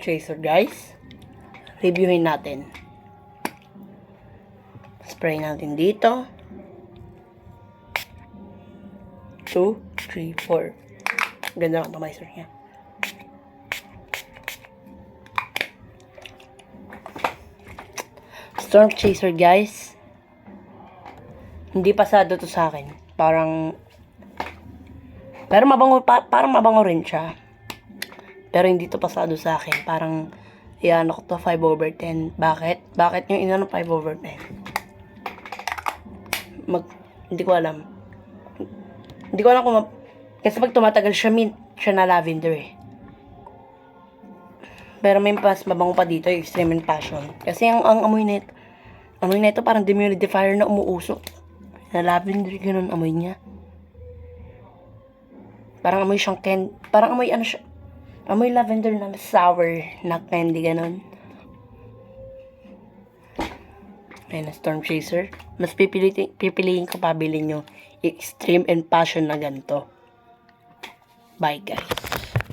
Chaser, guys. Reviewin natin. Spray natin dito. 2, 3, 4. Ganda ang atomizer niya. Storm Chaser, guys. Hindi pasado to sa akin. Pero mabango, parang mabango rin siya. Pero hindi to pasado sa akin. Parang, yan ako to 5/10. Bakit? Bakit yung inano 5/10? Hindi ko alam. Hindi ko alam kung kasi pag tumatagal siya, mint siya na lavender eh. Pero may mas mabango pa dito, yung Extreme and Passion. Kasi ang amoy nito parang dehumidifier na umuusok. Na lavender, ganun amoy niya. Parang amoy siyang parang amoy ano siya. Amoy lavender na sour na candy, ganun. Ayan na, Storm Chaser. Mas pipiliin ko pabilin yung Extreme and Passion na ganito. Bye, guys.